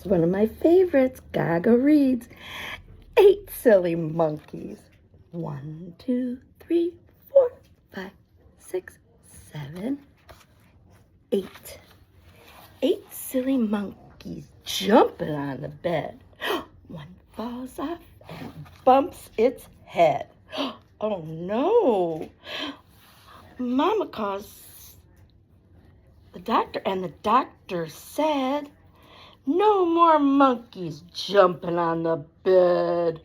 It's one of my favorites. Gaga reads 8 silly monkeys. 1, 2, 3, 4, 5, 6, 7, 8. 8 silly monkeys jumping on the bed. One falls off and bumps its head. Oh no! Mama calls the doctor, and the doctor said, "No more monkeys jumping on the bed."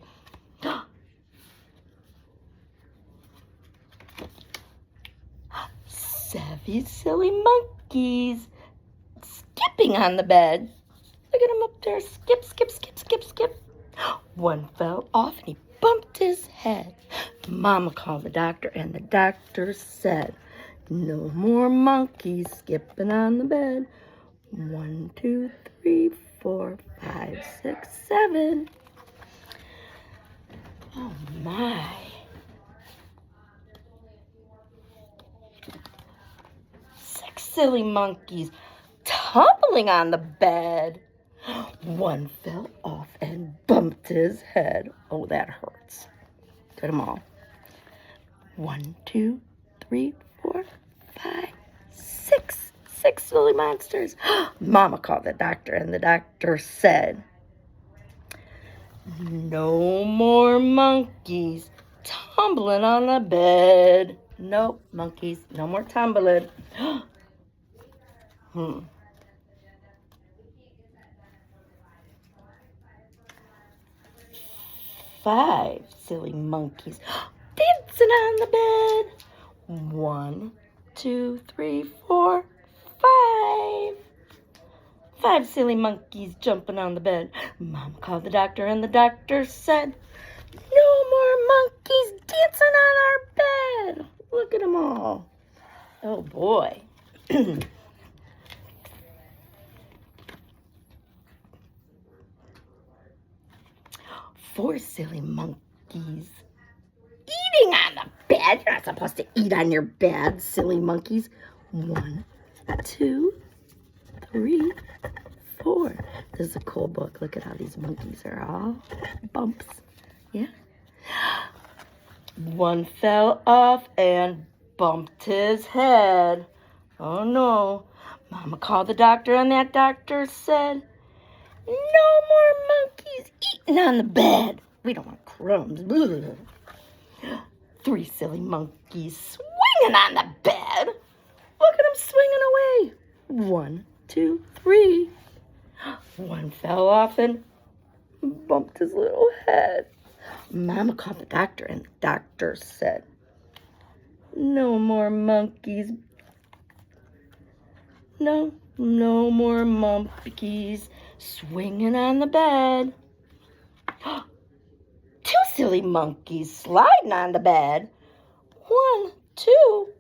7 silly monkeys skipping on the bed. Look at him up there. Skip, skip, skip, skip, skip. One fell off and he bumped his head. Mama called the doctor, and the doctor said, "No more monkeys skipping on the bed." 1, 2, 3, 4, 5, 6, 7. Oh my. 6 silly monkeys tumbling on the bed. One fell off and bumped his head. Oh, that hurts. Get them all. 1, 2, 3, 4, 5, 6. 6 silly monsters. Mama called the doctor, and the doctor said, "No more monkeys tumbling on the bed." Nope, monkeys, no more tumbling. 5 silly monkeys dancing on the bed. 1, 2, 3, 4, 5. 5 silly monkeys jumping on the bed. Mom called the doctor, and the doctor said, "No more monkeys dancing on our bed." Look at them all. Oh boy. 4 silly monkeys eating on the bed. You're not supposed to eat on your bed, silly monkeys. 1, 2, 3, 4. This is a cool book. Look at how these monkeys are all bumps. Yeah. One fell off and bumped his head. Oh no. Mama called the doctor, and that doctor said, "No more monkeys eating on the bed. We don't want crumbs." 3 silly monkeys swinging on the bed. Look at them swinging away. 1, 2, 3. One fell off and bumped his little head. Mama called the doctor, and the doctor said, "No more monkeys. No more monkeys swinging on the bed." 2 silly monkeys sliding on the bed. 1, 2.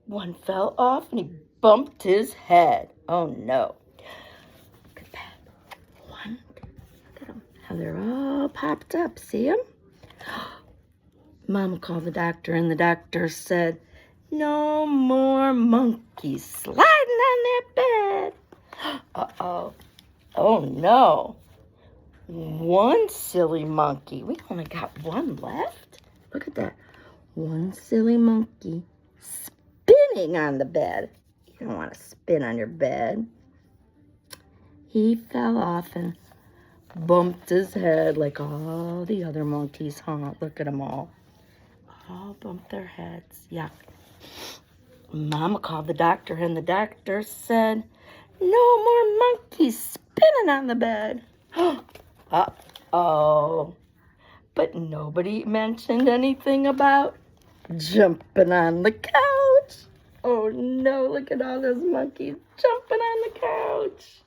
One fell off and he bumped his head. Oh no. Look at that. 1, 2. Look at them. How they're all popped up. See them? Mama called the doctor, and the doctor said, "No more monkeys sliding on that bed." Uh-oh. Oh no. 1 silly monkey. We only got 1 left. Look at that. 1 silly monkey spinning on the bed. You don't want to spin on your bed. He fell off and bumped his head like all the other monkeys, huh? Look at them all. All bumped their heads. Yuck. Mama called the doctor, and the doctor said, "No more monkeys spinning on the bed." Uh-oh. But nobody mentioned anything about jumping on the couch. Oh no, look at all those monkeys jumping on the couch.